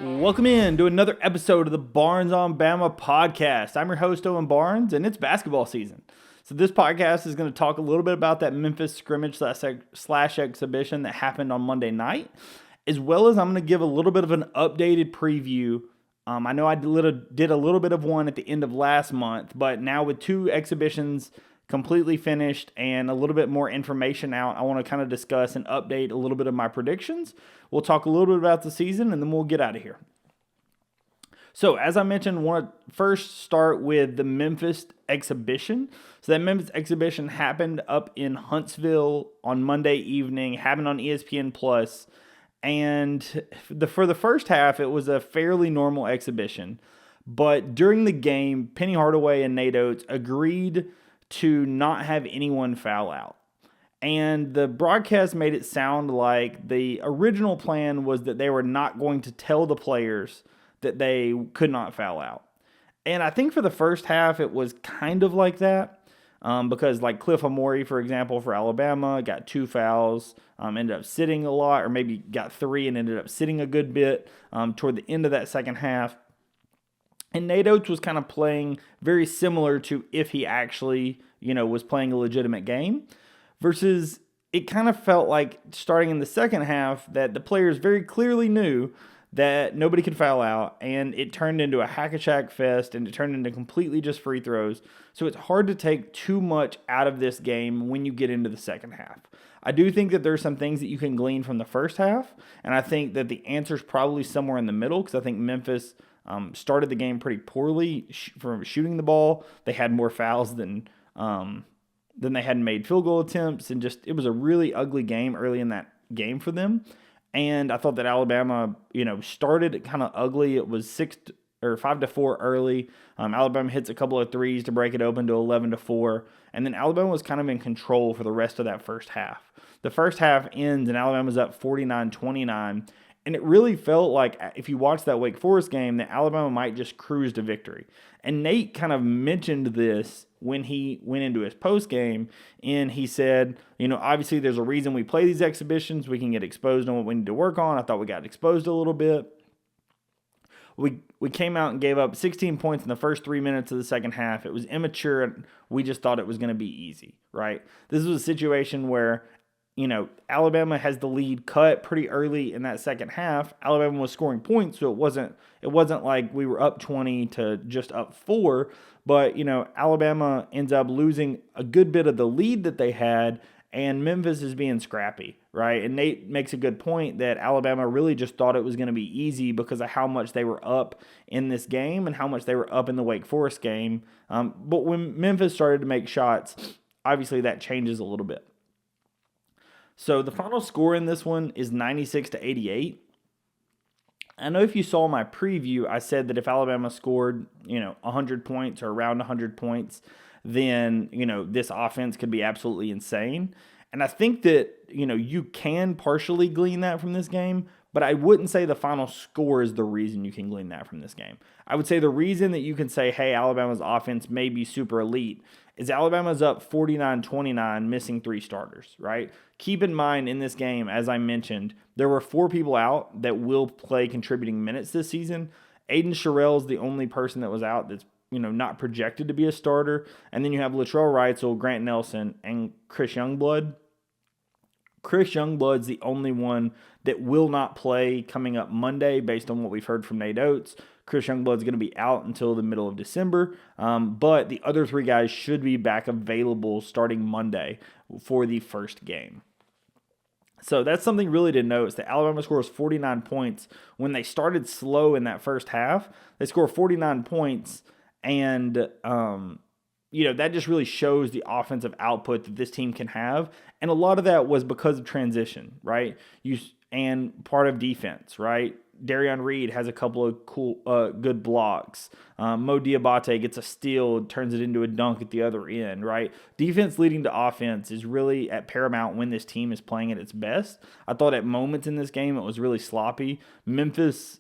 Welcome in to another episode of the Barnes on Bama podcast. I'm your host, Owen Barnes, and it's basketball season. So this podcast is going to talk a little bit about that Memphis scrimmage slash exhibition that happened on Monday night, as well as I'm going to give a little bit of an updated preview. I know I did a little bit of one at the end of last month, but now with two exhibitions completely finished and a little bit more information out, I want to kind of discuss and update a little bit of my predictions. We'll talk a little bit about the season, and then we'll get out of here. So, as I mentioned, I want to first start with the Memphis exhibition. So, that Memphis exhibition happened up in Huntsville on Monday evening, happened on ESPN Plus, and for the first half, it was a fairly normal exhibition. But during the game, Penny Hardaway and Nate Oates agreed to not have anyone foul out. And the broadcast made it sound like the original plan was that they were not going to tell the players that they could not foul out. And I think for the first half, it was kind of like that. Because like Cliff Amore, for example, for Alabama, got 2 fouls, ended up sitting a lot, or maybe got 3 and ended up sitting a good bit toward the end of that second half. And Nate Oates was kind of playing very similar to if he actually, was playing a legitimate game, versus it kind of felt like starting in the second half that the players very clearly knew that nobody could foul out, and it turned into a hack-a-shack fest, and it turned into completely just free throws. So it's hard to take too much out of this game when you get into the second half. I do think that there's some things that you can glean from the first half, and I think that the answer is probably somewhere in the middle, because I think Memphis started the game pretty poorly from shooting the ball. They had more fouls than they had made field goal attempts, and just it was a really ugly game early in that game for them. And I thought that Alabama, started kind of ugly. It was 5-4 early. Alabama hits a couple of threes to break it open to 11-4, and then Alabama was kind of in control for the rest of that first half. The first half ends and Alabama's up 49-29. And it really felt like, if you watch that Wake Forest game, that Alabama might just cruise to victory. And Nate kind of mentioned this when he went into his post game, and he said, obviously there's a reason we play these exhibitions. We can get exposed on what we need to work on. I thought we got exposed a little bit. We came out and gave up 16 points in the first 3 minutes of the second half. It was immature, and we just thought it was going to be easy, right? This was a situation where Alabama has the lead cut pretty early in that second half. Alabama was scoring points, so it wasn't like we were up 20 to just up 4. But, Alabama ends up losing a good bit of the lead that they had, and Memphis is being scrappy, right? And Nate makes a good point that Alabama really just thought it was going to be easy because of how much they were up in this game and how much they were up in the Wake Forest game. But when Memphis started to make shots, obviously that changes a little bit. So the final score in this one is 96-88. I know if you saw my preview, I said that if Alabama scored, 100 points or around 100 points, then, this offense could be absolutely insane. And I think that, you can partially glean that from this game, but I wouldn't say the final score is the reason you can glean that from this game. I would say the reason that you can say, hey, Alabama's offense may be super elite is Alabama's up 49-29, missing 3 starters, right? Keep in mind in this game, as I mentioned, there were 4 people out that will play contributing minutes this season. Aiden Sherrill is the only person that was out that's not projected to be a starter. And then you have Latrell Wrightsell, Grant Nelson, and Chris Youngblood. Chris Youngblood's the only one that will not play coming up Monday based on what we've heard from Nate Oates. Chris Youngblood's going to be out until the middle of December, but the other 3 guys should be back available starting Monday for the first game. So that's something really to note, is that Alabama scores 49 points. When they started slow in that first half, they score 49 points, and that just really shows the offensive output that this team can have. And a lot of that was because of transition, right? And part of defense, right? Darion Reed has a couple of good blocks. Mo Diabate gets a steal, turns it into a dunk at the other end, right? Defense leading to offense is really at paramount when this team is playing at its best. I thought at moments in this game it was really sloppy. Memphis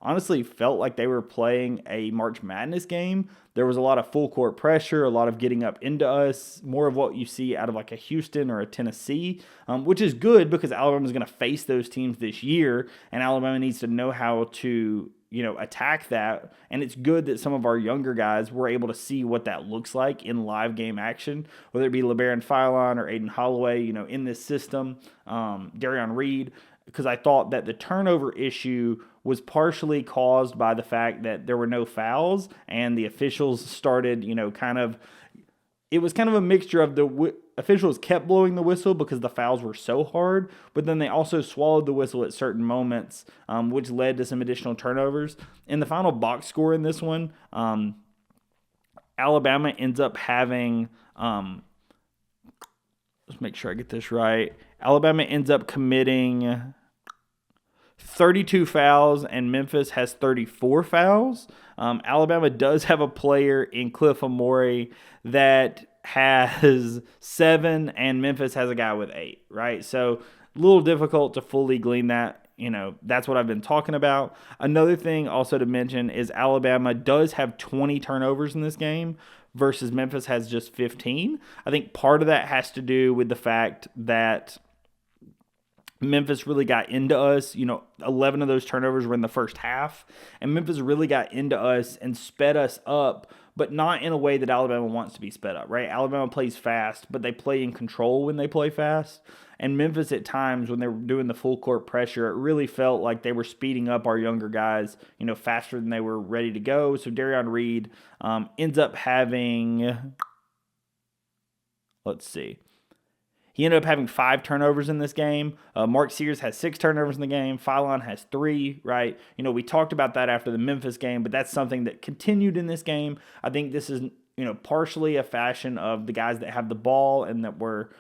honestly felt like they were playing a March Madness game. There was a lot of full court pressure, a lot of getting up into us, more of what you see out of like a Houston or a Tennessee, which is good because Alabama's going to face those teams this year, and Alabama needs to know how to attack that. And it's good that some of our younger guys were able to see what that looks like in live game action, whether it be LeBaron Philon or Aiden Holloway, in this system, Darion Reed, because I thought that the turnover issue was partially caused by the fact that there were no fouls and the officials started, it was kind of a mixture of the officials kept blowing the whistle because the fouls were so hard, but then they also swallowed the whistle at certain moments, which led to some additional turnovers. In the final box score in this one, Alabama ends up having, let's make sure I get this right. Alabama ends up committing 32 fouls, and Memphis has 34 fouls. Alabama does have a player in Cliff Amore that has 7, and Memphis has a guy with 8, right? So a little difficult to fully glean that. That's what I've been talking about. Another thing also to mention is Alabama does have 20 turnovers in this game versus Memphis has just 15. I think part of that has to do with the fact that Memphis really got into us. 11 of those turnovers were in the first half, and Memphis really got into us and sped us up, but not in a way that Alabama wants to be sped up, right? Alabama plays fast, but they play in control when they play fast. And Memphis at times when they were doing the full court pressure, it really felt like they were speeding up our younger guys, faster than they were ready to go. So Darion Reed ends up having, let's see. He ended up having 5 turnovers in this game. Mark Sears has 6 turnovers in the game. Philon has 3, right? We talked about that after the Memphis game, but that's something that continued in this game. I think this is, partially a fashion of the guys that have the ball and that were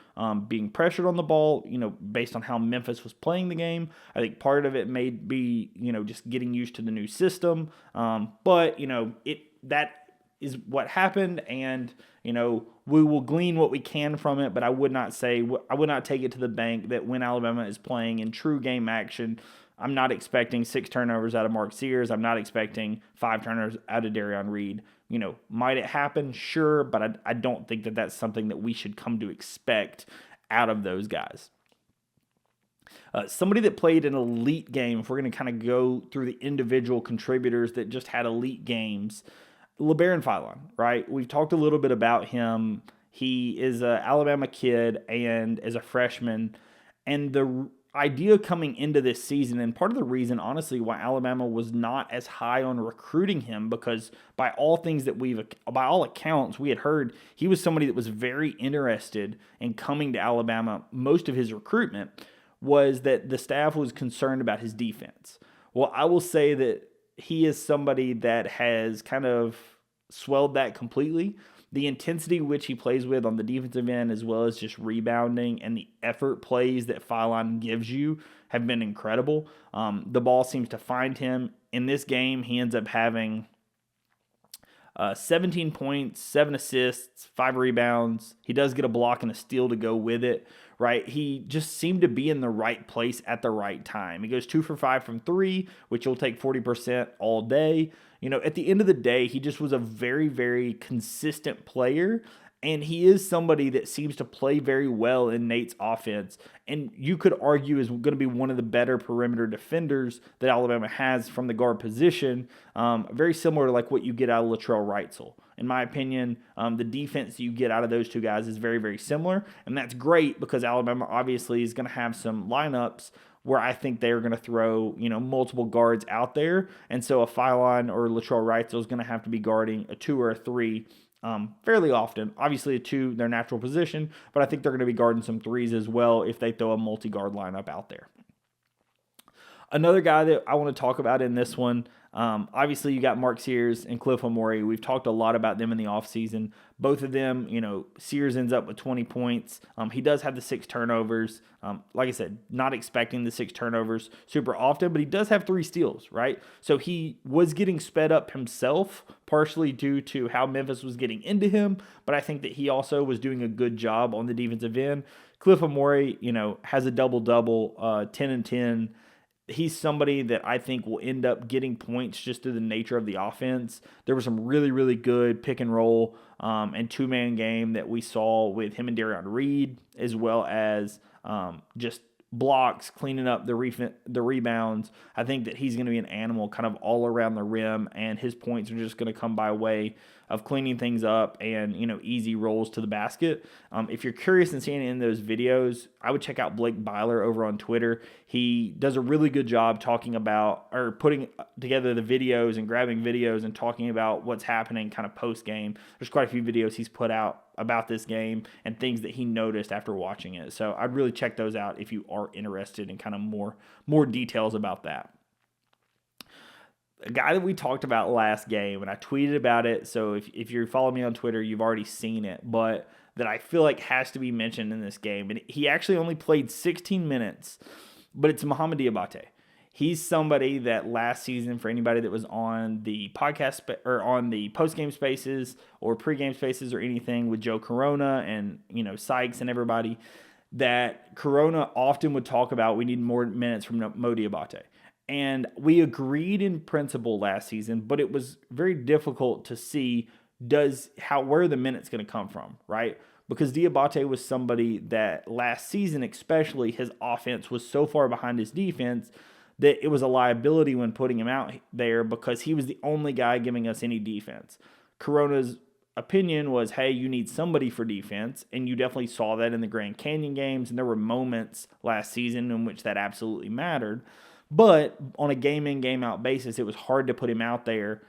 being pressured on the ball, based on how Memphis was playing the game. I think part of it may be, just getting used to the new system. But that is what happened, and we will glean what we can from it, but I would not take it to the bank that when Alabama is playing in true game action, I'm not expecting 6 turnovers out of Mark Sears. I'm not expecting 5 turnovers out of Darion Reed. Might it happen? Sure, but I don't think that that's something that we should come to expect out of those guys. Somebody that played an elite game, if we're going to kind of go through the individual contributors that just had elite games, LeBaron Philon, right? We've talked a little bit about him. He is an Alabama kid and is a freshman. And the idea coming into this season, and part of the reason, honestly, why Alabama was not as high on recruiting him, because by all accounts, we had heard he was somebody that was very interested in coming to Alabama. Most of his recruitment was that the staff was concerned about his defense. Well, I will say that he is somebody that has kind of swelled that completely. The intensity which he plays with on the defensive end, as well as just rebounding and the effort plays that Philon gives you, have been incredible. The ball seems to find him. In this game, he ends up having 17 points, 7 assists, 5 rebounds. He does get a block and a steal to go with it, right? He just seemed to be in the right place at the right time. He goes 2 for 5 from 3, which will take 40% all day. At the end of the day, he just was a very, very consistent player, and he is somebody that seems to play very well in Nate's offense, and you could argue is going to be one of the better perimeter defenders that Alabama has from the guard position, very similar to like what you get out of Latrell Wrightsell. In my opinion, the defense you get out of those two guys is very, very similar, and that's great because Alabama obviously is going to have some lineups where I think they're going to throw, multiple guards out there. And so a Philon or Latrell Wrightsell is going to have to be guarding a 2 or a 3 fairly often. Obviously a 2, their natural position, but I think they're going to be guarding some 3s as well if they throw a multi-guard lineup out there. Another guy that I want to talk about in this one, obviously you got Mark Sears and Cliff Amore. We've talked a lot about them in the offseason. Both of them, Sears ends up with 20 points. He does have the 6 turnovers. Like I said, not expecting the 6 turnovers super often, but he does have 3 steals, right? So he was getting sped up himself, partially due to how Memphis was getting into him, but I think that he also was doing a good job on the defensive end. Cliff Amore, has a double-double, 10 and 10. he's somebody that I think will end up getting points just through the nature of the offense. There was some really, really good pick and roll and two-man game that we saw with him and Darion Reed, as well as just blocks, cleaning up the rebounds. I think that he's going to be an animal kind of all around the rim, and his points are just going to come by way of cleaning things up and, easy rolls to the basket. If you're curious and seeing it in those videos, I would check out Blake Byler over on Twitter. He does a really good job talking about, or putting together the videos and grabbing videos and talking about what's happening kind of post-game. There's quite a few videos he's put out about this game and things that he noticed after watching it. So I'd really check those out if you are interested in kind of more details about that. A guy that we talked about last game, and I tweeted about it, so if you follow me on Twitter, you've already seen it, but that I feel like has to be mentioned in this game. And he actually only played 16 minutes, but it's Mohamed Diabate. He's somebody that last season, for anybody that was on the podcast or on the post-game spaces or pre-game spaces or anything with Joe Corona and, Sykes and everybody, that Corona often would talk about we need more minutes from Mo Diabate. And we agreed in principle last season, but it was very difficult to see where the minutes going to come from, right? Because Diabate was somebody that last season, especially, his offense was so far behind his defense that it was a liability when putting him out there because he was the only guy giving us any defense. Corona's opinion was, hey, you need somebody for defense, and you definitely saw that in the Grand Canyon games, and there were moments last season in which that absolutely mattered. But on a game-in, game-out basis, it was hard to put him out there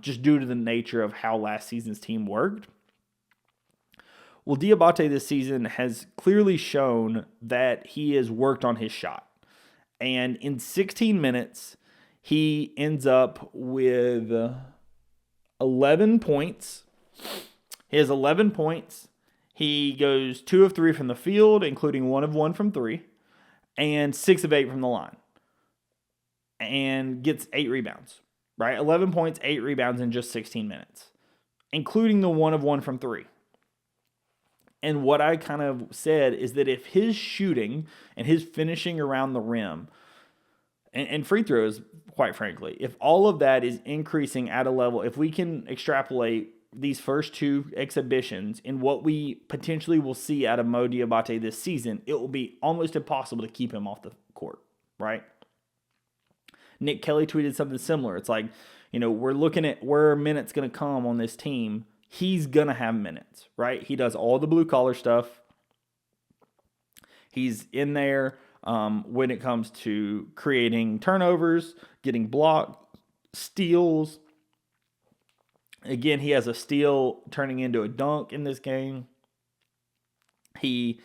just due to the nature of how last season's team worked. Well, Diabate this season has clearly shown that he has worked on his shot. And in 16 minutes, he ends up with 11 points. He has 11 points. He goes 2 of 3 from the field, including 1 of 1 from 3, and 6 of 8 from the line. And gets 8 rebounds, right? 11 points, 8 rebounds in just 16 minutes, including the 1 of 1 from 3. And what I kind of said is that if his shooting and his finishing around the rim and free throws, quite frankly, if all of that is increasing at a level, if we can extrapolate these first 2 exhibitions in what we potentially will see out of Mo Diabate this season, it will be almost impossible to keep him off the court, right? Nick Kelly tweeted something similar. It's like, we're looking at where minutes going to come on this team. He's going to have minutes, right? He does all the blue-collar stuff. He's in there when it comes to creating turnovers, getting blocked, steals. Again, he has a steal turning into a dunk in this game. He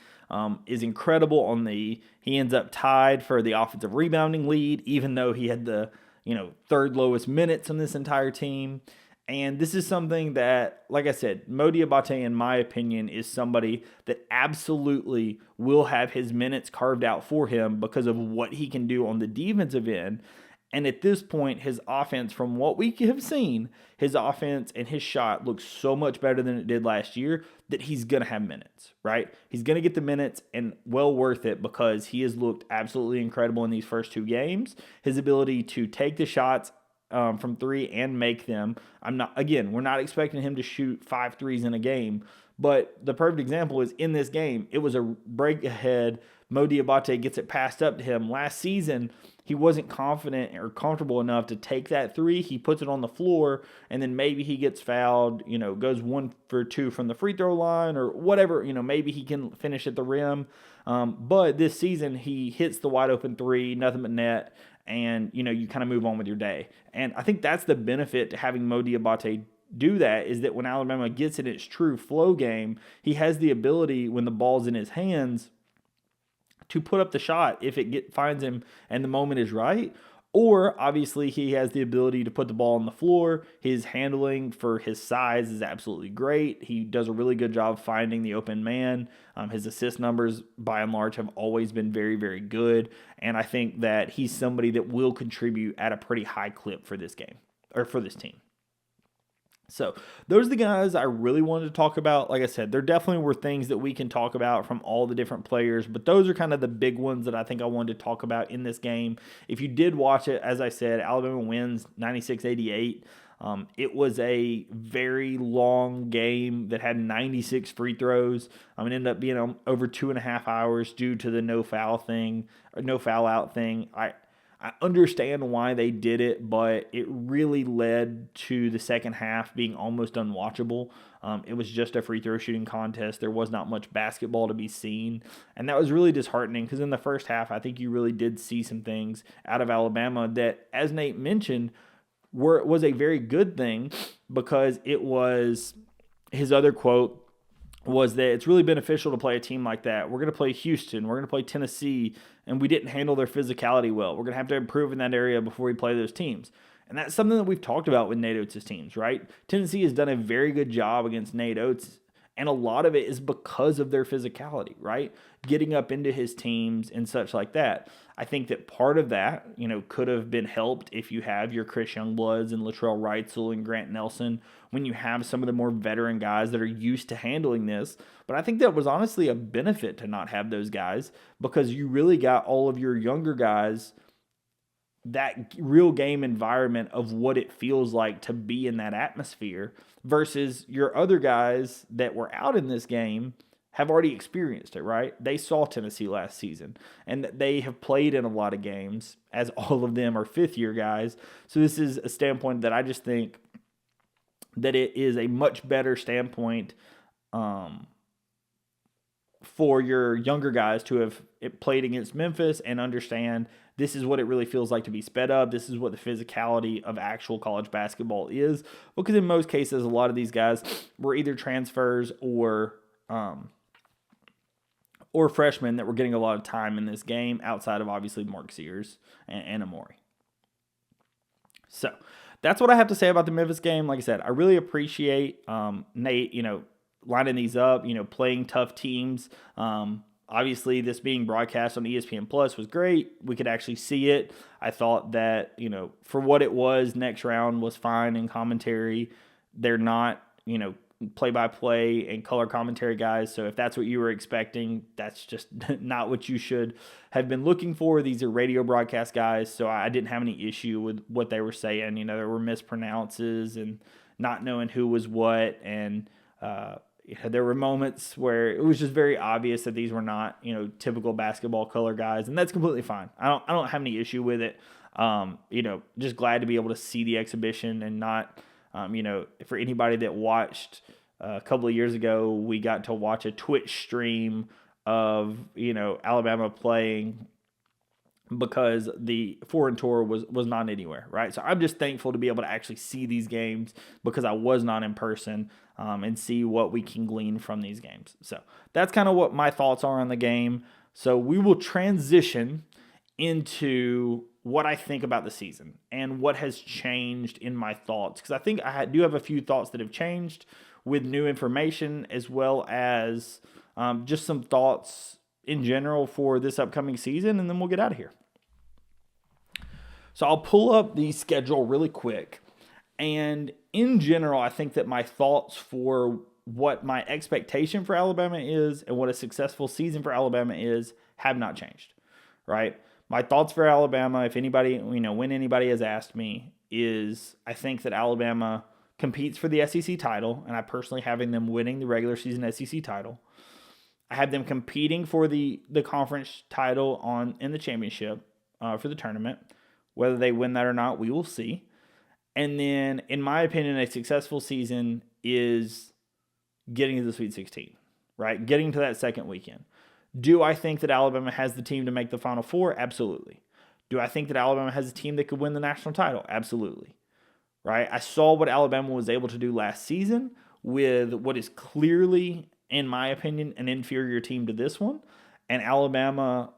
is incredible he ends up tied for the offensive rebounding lead, even though he had the, third lowest minutes on this entire team. And this is something that, like I said, Mo Diabate, in my opinion, is somebody that absolutely will have his minutes carved out for him because of what he can do on the defensive end. And at this point, his offense, from what we have seen, his offense and his shot looks so much better than it did last year that he's going to have minutes, right? He's going to get the minutes, and well worth it because he has looked absolutely incredible in these first 2 games. His ability to take the shots from 3 and make them. We're not expecting him to shoot 5 threes in a game, but the perfect example is in this game. It was a break ahead. Mo Diabate gets it passed up to him. Last season, he wasn't confident or comfortable enough to take that 3. He puts it on the floor, and then maybe he gets fouled, goes 1 for 2 from the free throw line or whatever. Maybe he can finish at the rim. But this season, he hits the wide open 3, nothing but net, and, you kind of move on with your day. And I think that's the benefit to having Mo Diabate do that, is that when Alabama gets in its true flow game, he has the ability, when the ball's in his hands, to put up the shot if it finds him and the moment is right. Or, obviously, he has the ability to put the ball on the floor. His handling for his size is absolutely great. He does a really good job finding the open man. His assist numbers, by and large, have always been very, very good. And I think that he's somebody that will contribute at a pretty high clip for this game, or for this team. So those are the guys I really wanted to talk about. Like I said, there definitely were things that we can talk about from all the different players, but those are kind of the big ones that I think I wanted to talk about in this game. If you did watch it, as I said, Alabama wins 96-88. It was a very long game that had 96 free throws. It ended up being over 2.5 hours due to the no foul out thing. I understand why they did it, but it really led to the second half being almost unwatchable. It was just a free throw shooting contest. There was not much basketball to be seen, and that was really disheartening because in the first half, I think you really did see some things out of Alabama that, as Nate mentioned, was a very good thing because it was his other quote was that it's really beneficial to play a team like that. We're going to play Houston. We're going to play Tennessee, and we didn't handle their physicality well. We're going to have to improve in that area before we play those teams. And that's something that we've talked about with Nate Oates' teams, right? Tennessee has done a very good job against Nate Oates, and a lot of it is because of their physicality, right? Getting up into his teams and such like that. I think that part of that, could have been helped if you have your Chris Youngbloods and Latrell Wrightsell and Grant Nelson, when you have some of the more veteran guys that are used to handling this. But I think that was honestly a benefit to not have those guys because you really got all of your younger guys that real game environment of what it feels like to be in that atmosphere versus your other guys that were out in this game have already experienced it, right? They saw Tennessee last season, and they have played in a lot of games, as all of them are fifth-year guys. So this is a standpoint that I just think that it is a much better standpoint for your younger guys to have played against Memphis and understand this is what it really feels like to be sped up. This is what the physicality of actual college basketball is. Because in most cases, a lot of these guys were either transfers or freshmen that were getting a lot of time in this game outside of obviously Mark Sears and Amori. So that's what I have to say about the Memphis game. Like I said, I really appreciate Nate, lining these up, playing tough teams. Obviously, this being broadcast on ESPN Plus was great. We could actually see it. I thought that, for what it was, next round was fine in commentary. They're not, play-by-play and color commentary guys. So if that's what you were expecting, that's just not what you should have been looking for. These are radio broadcast guys, so I didn't have any issue with what they were saying. There were mispronounces and not knowing who was what, and there were moments where it was just very obvious that these were not, typical basketball color guys, and that's completely fine. I don't have any issue with it. Just glad to be able to see the exhibition and not, for anybody that watched a couple of years ago, we got to watch a Twitch stream of, Alabama playing because the foreign tour was not anywhere, right? So I'm just thankful to be able to actually see these games because I was not in person and see what we can glean from these games. So that's kind of what my thoughts are on the game. So we will transition into what I think about the season and what has changed in my thoughts. Because I think I do have a few thoughts that have changed with new information as well as just some thoughts in general for this upcoming season, and then we'll get out of here. So I'll pull up the schedule really quick. And in general, I think that my thoughts for what my expectation for Alabama is and what a successful season for Alabama is have not changed, right? My thoughts for Alabama, if anybody, when anybody has asked me, is I think that Alabama competes for the SEC title, and I personally having them winning the regular season SEC title. I have them competing for the conference title in the championship for the tournament. Whether they win that or not, we will see. And then, in my opinion, a successful season is getting to the Sweet 16, right? Getting to that second weekend. Do I think that Alabama has the team to make the Final Four? Absolutely. Do I think that Alabama has a team that could win the national title? Absolutely. Right? I saw what Alabama was able to do last season with what is clearly, in my opinion, an inferior team to this one. And Alabama,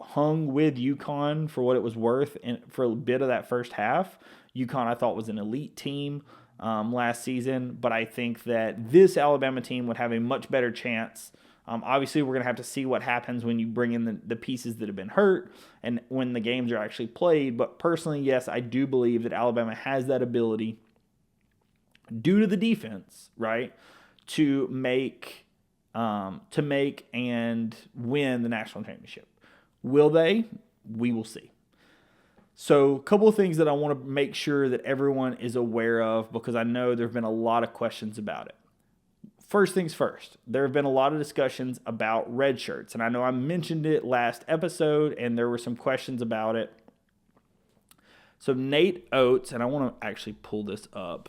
hung with UConn for what it was worth for a bit of that first half. UConn, I thought, was an elite team last season, but I think that this Alabama team would have a much better chance. Obviously, we're going to have to see what happens when you bring in the pieces that have been hurt and when the games are actually played. But personally, yes, I do believe that Alabama has that ability due to the defense, right, to make and win the national championship. Will they? We will see. So a couple of things that I want to make sure that everyone is aware of, because I know there have been a lot of questions about it. First things first, there have been a lot of discussions about red shirts, and I know I mentioned it last episode, and there were some questions about it. So Nate Oates, and I want to actually pull this up.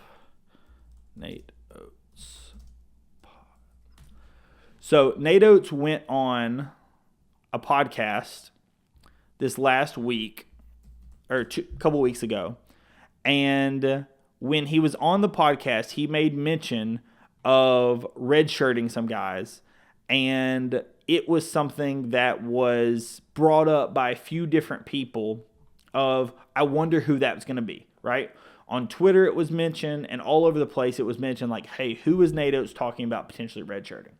Nate Oates. So Nate Oates went on a podcast this last week, or a couple weeks ago, and when he was on the podcast, he made mention of redshirting some guys, and it was something that was brought up by a few different people of, I wonder who that was going to be, right? On Twitter it was mentioned, and all over the place it was mentioned, like, hey, who is Nate Oates talking about potentially redshirting?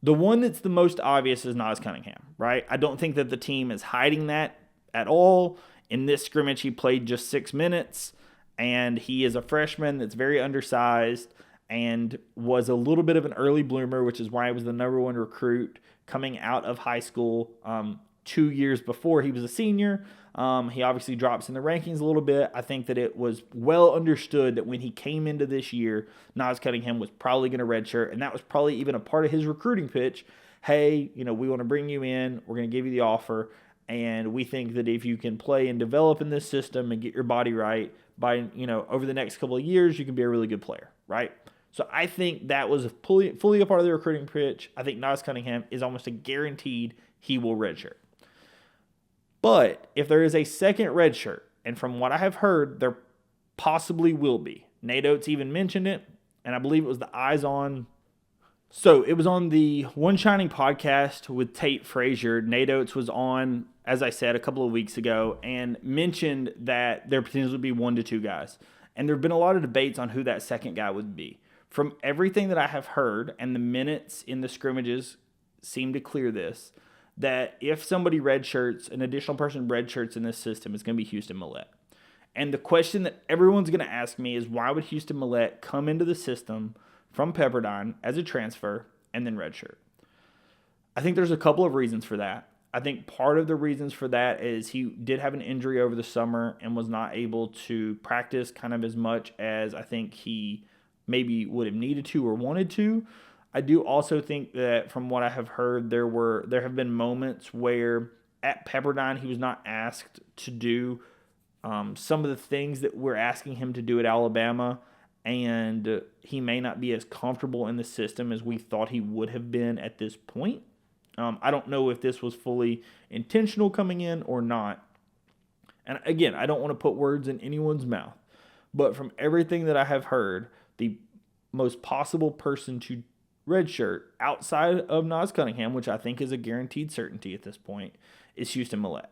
The one that's the most obvious is Nas Cunningham, right? I don't think that the team is hiding that at all. In this scrimmage, he played just 6 minutes, and he is a freshman that's very undersized and was a little bit of an early bloomer, which is why he was the number 1 recruit coming out of high school 2 years before he was a senior. He obviously drops in the rankings a little bit. I think that it was well understood that when he came into this year, Nas Cunningham was probably going to redshirt, and that was probably even a part of his recruiting pitch. Hey, we want to bring you in. We're going to give you the offer, and we think that if you can play and develop in this system and get your body right by, over the next couple of years, you can be a really good player, right? So I think that was fully a part of the recruiting pitch. I think Nas Cunningham is almost a guaranteed he will redshirt. But if there is a second redshirt, and from what I have heard, there possibly will be. Nate Oates even mentioned it, and I believe it was the Eyes On. So it was on the One Shining podcast with Tate Frazier. Nate Oates was on, as I said, a couple of weeks ago, and mentioned that there potentially would be 1 to 2 guys. And there have been a lot of debates on who that second guy would be. From everything that I have heard, and the minutes in the scrimmages seem to clear this, that if somebody redshirts, an additional person redshirts in this system, it's going to be Houston Millett. And the question that everyone's going to ask me is, why would Houston Millett come into the system from Pepperdine as a transfer and then redshirt? I think there's a couple of reasons for that. I think part of the reasons for that is he did have an injury over the summer and was not able to practice kind of as much as I think he maybe would have needed to or wanted to. I do also think that from what I have heard, there have been moments where at Pepperdine he was not asked to do some of the things that we're asking him to do at Alabama, and he may not be as comfortable in the system as we thought he would have been at this point. I don't know if this was fully intentional coming in or not. And again, I don't want to put words in anyone's mouth, but from everything that I have heard, the most possible person to redshirt outside of Nas Cunningham, which I think is a guaranteed certainty at this point, is Houston Millett.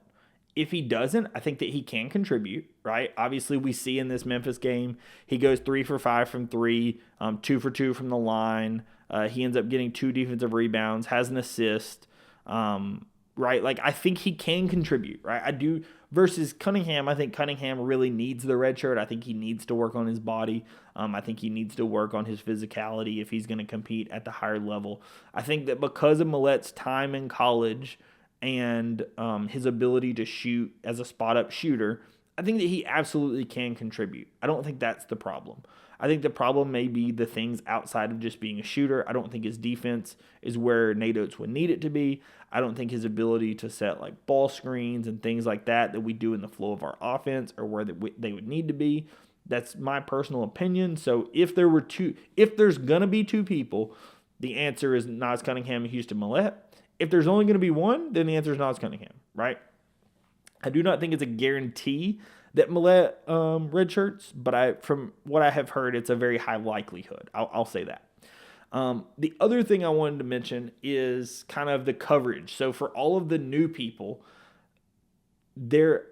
If he doesn't, I think that he can contribute, right? Obviously, we see in this Memphis game, he goes 3 for 5 from 3, 2 for 2 from the line. He ends up getting 2 defensive rebounds, has an assist, right? Like, I think he can contribute, right? I do. Versus Cunningham, I think Cunningham really needs the red shirt. I think he needs to work on his body. I think he needs to work on his physicality if he's going to compete at the higher level. I think that because of Millett's time in college and his ability to shoot as a spot-up shooter, I think that he absolutely can contribute. I don't think that's the problem. I think the problem may be the things outside of just being a shooter. I don't think his defense is where Nate Oates would need it to be. I don't think his ability to set like ball screens and things like that we do in the flow of our offense are where they would need to be. That's my personal opinion. So if there's gonna be 2 people, the answer is Nas Cunningham and Houston Millett. If there's only gonna be 1, then the answer is Nas Cunningham, right? I do not think it's a guarantee that Millett redshirts, but from what I have heard, it's a very high likelihood. I'll say that. The other thing I wanted to mention is kind of the coverage. So for all of the new people that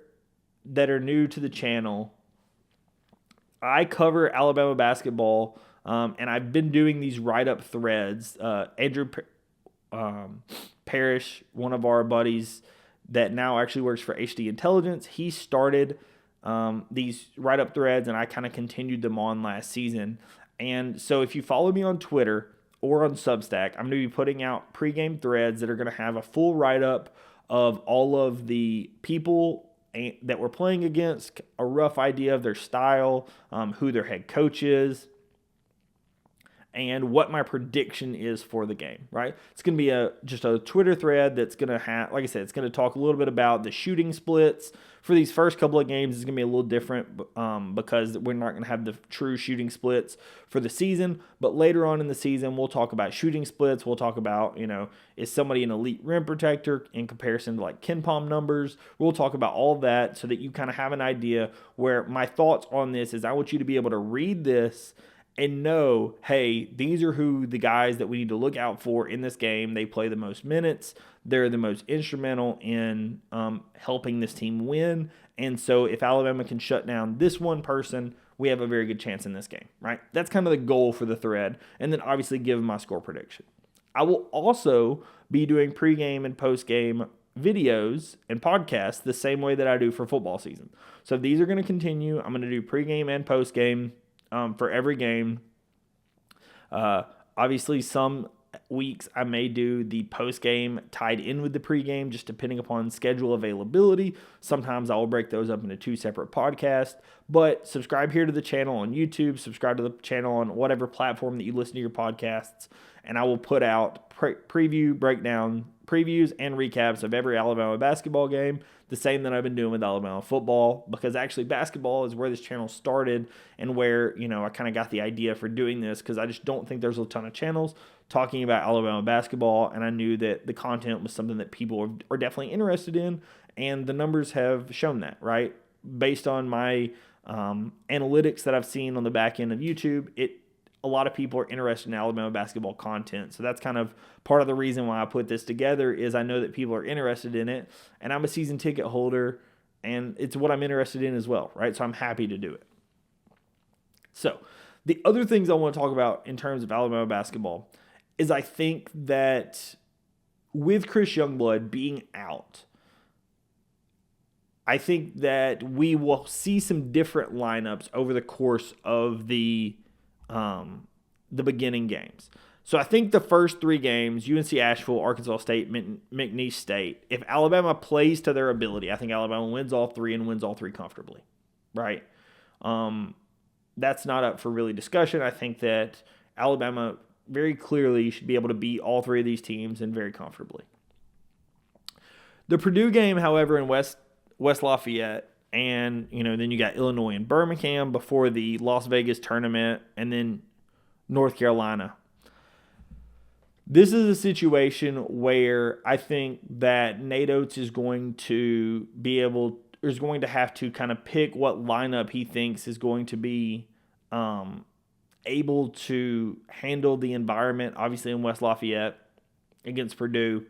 are new to the channel, I cover Alabama basketball, and I've been doing these write-up threads. Andrew Parrish, one of our buddies that now actually works for HD Intelligence, he started these write-up threads, and I kind of continued them on last season. And so if you follow me on Twitter or on Substack, I'm going to be putting out pregame threads that are going to have a full write-up of all of the people that we're playing against, a rough idea of their style, who their head coach is, and what my prediction is for the game, right? It's going to be just a Twitter thread that's going to have, like I said, it's going to talk a little bit about the shooting splits. For these first couple of games, it's going to be a little different because we're not going to have the true shooting splits for the season. But later on in the season, we'll talk about shooting splits. We'll talk about, is somebody an elite rim protector in comparison to like Ken Palm numbers. We'll talk about all that so that you kind of have an idea where my thoughts on this is I want you to be able to read this and know, hey, these are who the guys that we need to look out for in this game. They play the most minutes. They're the most instrumental in helping this team win. And so if Alabama can shut down this one person, we have a very good chance in this game, right? That's kind of the goal for the thread. And then obviously give my score prediction. I will also be doing pregame and postgame videos and podcasts the same way that I do for football season. So these are going to continue. I'm going to do pregame and postgame for every game. Obviously, some weeks I may do the post-game tied in with the pregame, just depending upon schedule availability. Sometimes I will break those up into two separate podcasts. But subscribe here to the channel on YouTube. Subscribe to the channel on whatever platform that you listen to your podcasts. And I will put out previews and recaps of every Alabama basketball game, the same that I've been doing with Alabama football, because actually basketball is where this channel started and where, I kind of got the idea for doing this, because I just don't think there's a ton of channels talking about Alabama basketball, and I knew that the content was something that people are definitely interested in, and the numbers have shown that, right? Based on my analytics that I've seen on the back end of YouTube, a lot of people are interested in Alabama basketball content. So that's kind of part of the reason why I put this together is I know that people are interested in it, and I'm a season ticket holder, and it's what I'm interested in as well, right? So I'm happy to do it. So the other things I want to talk about in terms of Alabama basketball is I think that with Chris Youngblood being out, I think that we will see some different lineups over the course of the beginning games. So I think the first three games, UNC Asheville, Arkansas State, McNeese State, if Alabama plays to their ability, I think Alabama wins all three and wins all three comfortably, right? That's not up for really discussion. I think that Alabama very clearly should be able to beat all three of these teams and very comfortably. The Purdue game, however, in West Lafayette, and, then you got Illinois and Birmingham before the Las Vegas tournament, and then North Carolina. This is a situation where I think that Nate Oates is going to have to kind of pick what lineup he thinks is going to be able to handle the environment, obviously in West Lafayette against Purdue.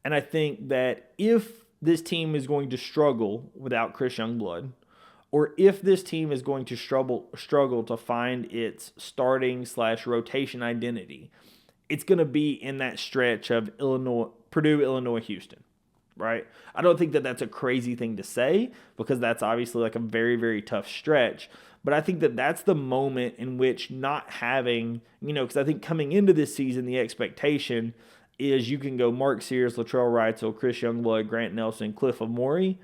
And I think that if this team is going to struggle without Chris Youngblood, or if this team is going to struggle to find its starting/rotation identity, it's going to be in that stretch of Purdue, Illinois, Houston, right? I don't think that that's a crazy thing to say because that's obviously like a very, very tough stretch. But I think that that's the moment in which not having, because I think coming into this season, the expectation is you can go Mark Sears, Latrell Wrightsell, Chris Youngblood, Grant Nelson, Cliff Amore.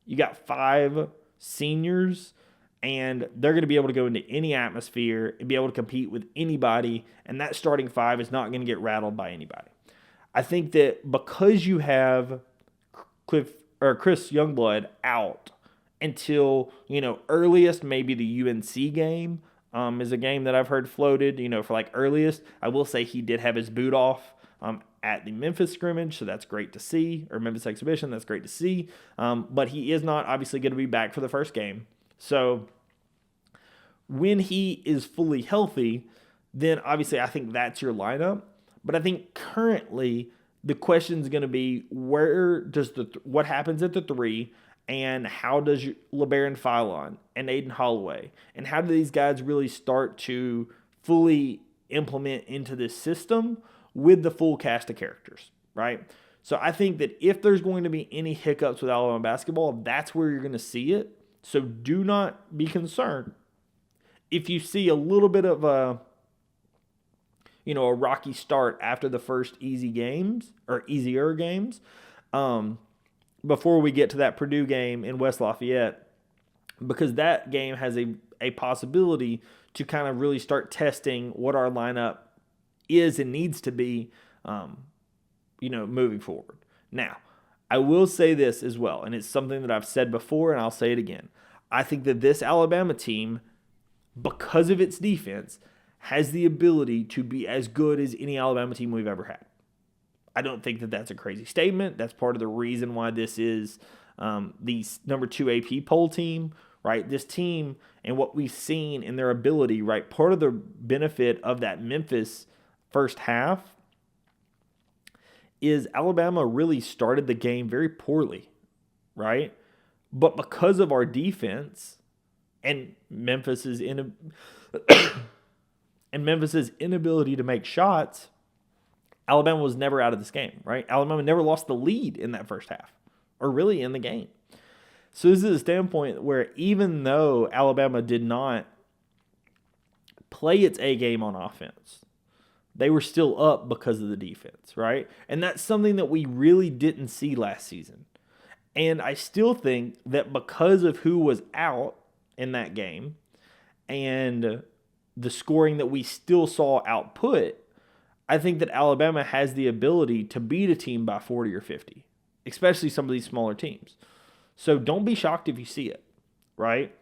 You got 5 seniors, and they're going to be able to go into any atmosphere and be able to compete with anybody, and that starting 5 is not going to get rattled by anybody. I think that because you have Chris Youngblood out until, earliest maybe the UNC game is a game that I've heard floated, for like earliest. I will say he did have his boot off at the Memphis scrimmage, so that's great to see, or Memphis exhibition, that's great to see. But he is not obviously going to be back for the first game. So when he is fully healthy, then obviously I think that's your lineup. But I think currently the question is going to be what happens at the 3, and how does LeBaron Philon and Aiden Holloway, and how do these guys really start to fully implement into this system with the full cast of characters, right? So I think that if there's going to be any hiccups with Alabama basketball, that's where you're going to see it. So do not be concerned if you see a little bit of a rocky start after the first easy games or easier games, before we get to that Purdue game in West Lafayette, because that game has a possibility to kind of really start testing what our lineup is and needs to be, moving forward. Now, I will say this as well, and it's something that I've said before, and I'll say it again. I think that this Alabama team, because of its defense, has the ability to be as good as any Alabama team we've ever had. I don't think that that's a crazy statement. That's part of the reason why this is the number 2 AP poll team, right? This team and what we've seen in their ability, right? Part of the benefit of that Memphis first half is Alabama really started the game very poorly, right? But because of our defense and Memphis's inability to make shots, Alabama was never out of this game, right? Alabama never lost the lead in that first half, or really in the game. So this is a standpoint where even though Alabama did not play its A game on offense, they were still up because of the defense, right? And that's something that we really didn't see last season. And I still think that because of who was out in that game and the scoring that we still saw output, I think that Alabama has the ability to beat a team by 40 or 50, especially some of these smaller teams. So don't be shocked if you see it, right?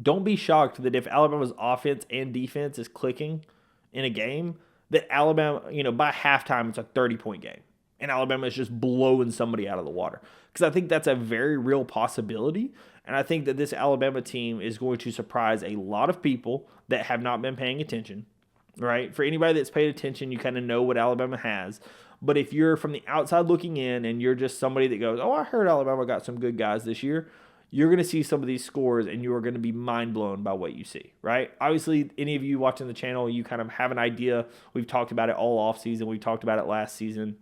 Don't be shocked that if Alabama's offense and defense is clicking in a game, that Alabama, by halftime, it's a 30-point game. And Alabama is just blowing somebody out of the water. Because I think that's a very real possibility. And I think that this Alabama team is going to surprise a lot of people that have not been paying attention, right? For anybody that's paid attention, you kind of know what Alabama has. But if you're from the outside looking in and you're just somebody that goes, oh, I heard Alabama got some good guys this year, you're going to see some of these scores and you are going to be mind blown by what you see, right? Obviously, any of you watching the channel, you kind of have an idea. We've talked about it all offseason. We talked about it last season.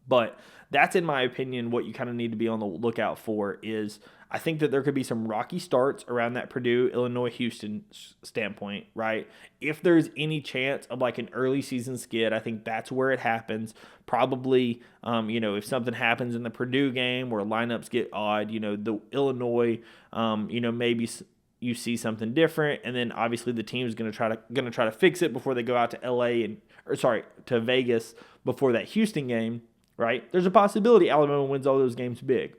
But that's, in my opinion, what you kind of need to be on the lookout for is I think that there could be some rocky starts around that Purdue, Illinois, Houston standpoint, right? If there's any chance of like an early season skid, I think that's where it happens. Probably, if something happens in the Purdue game where lineups get odd, the Illinois, maybe you see something different, and then obviously the team is going to try to fix it before they go out to to Vegas before that Houston game. Right? There's a possibility Alabama wins all those games big.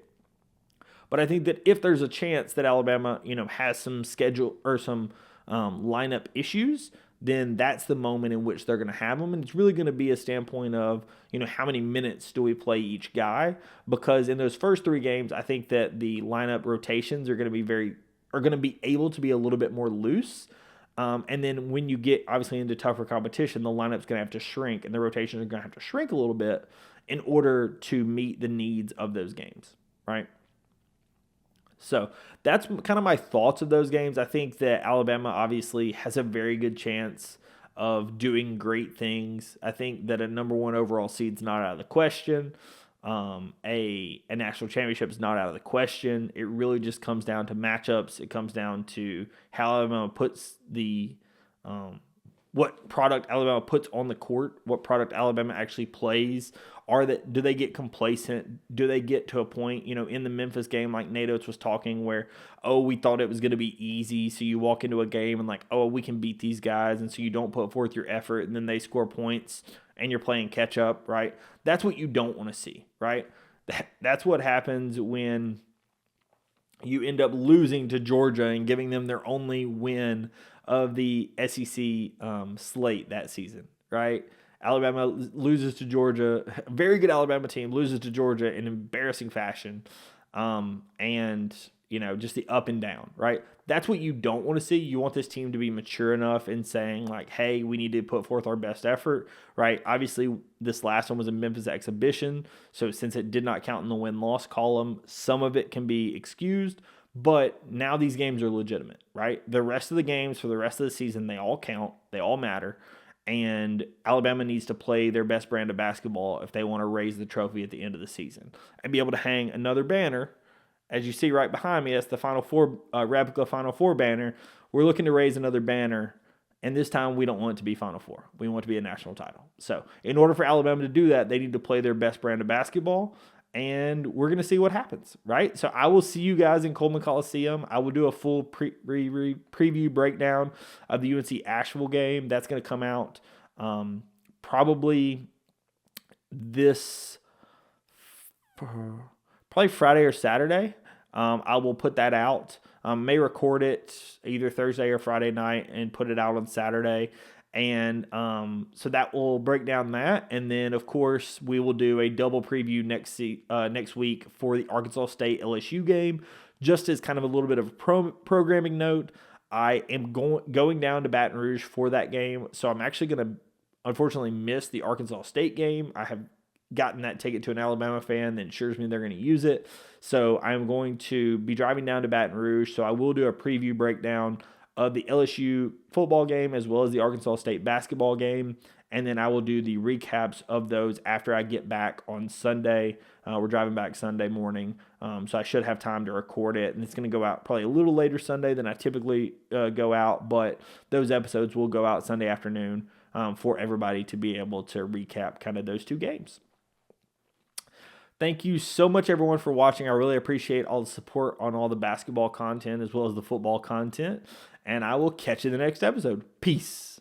But I think that if there's a chance that Alabama, has some schedule or some lineup issues, then that's the moment in which they're going to have them. And it's really going to be a standpoint of, how many minutes do we play each guy? Because in those first 3 games, I think that the lineup rotations are going to be able to be a little bit more loose. And then when you get obviously into tougher competition, the lineup's going to have to shrink and the rotations are going to have to shrink a little bit in order to meet the needs of those games, right? So that's kind of my thoughts of those games. I think that Alabama obviously has a very good chance of doing great things. I think that a number 1 overall seed is not out of the question. A national championship is not out of the question. It really just comes down to matchups. It comes down to how Alabama puts what product Alabama puts on the court, what product Alabama actually plays. Do they get complacent? Do they get to a point, in the Memphis game, like Nate Oates was talking, where, we thought it was going to be easy. So you walk into a game and like, we can beat these guys. And so you don't put forth your effort and then they score points and you're playing catch up, right? That's what you don't want to see, right? That's what happens when you end up losing to Georgia and giving them their only win of the SEC slate that season, right? Alabama loses to Georgia. A very good Alabama team loses to Georgia in embarrassing fashion. And, just the up and down, right? That's what you don't want to see. You want this team to be mature enough in saying, like, hey, we need to put forth our best effort, right? Obviously, this last one was a Memphis exhibition. So since it did not count in the win-loss column, some of it can be excused. But now these games are legitimate, right? The rest of the games for the rest of the season, they all count. They all matter. And Alabama needs to play their best brand of basketball if they want to raise the trophy at the end of the season and be able to hang another banner as you see right behind me, that's the Final Four, replica Final Four banner. We're looking to raise another banner, and this time we don't want it to be Final Four. We want it to be a national title. So in order for Alabama to do that, they need to play their best brand of basketball, and we're going to see what happens, right? So I will see you guys in Coleman Coliseum. I will do a full preview breakdown of the UNC Asheville game. That's going to come out probably Friday or Saturday. I will put that out. May record it either Thursday or Friday night and put it out on Saturday. And so that will break down that. And then, of course, we will do a double preview next week for the Arkansas State LSU game. Just as kind of a little bit of a programming note, I am going down to Baton Rouge for that game. So I'm actually going to, unfortunately, miss the Arkansas State game. I have gotten that ticket to an Alabama fan that ensures me they're going to use it. So I'm going to be driving down to Baton Rouge. So I will do a preview breakdown of the LSU football game as well as the Arkansas State basketball game. And then I will do the recaps of those after I get back on Sunday. We're driving back Sunday morning. So I should have time to record it. And it's going to go out probably a little later Sunday than I typically go out. But those episodes will go out Sunday afternoon for everybody to be able to recap kind of those two games. Thank you so much, everyone, for watching. I really appreciate all the support on all the basketball content as well as the football content. And I will catch you in the next episode. Peace.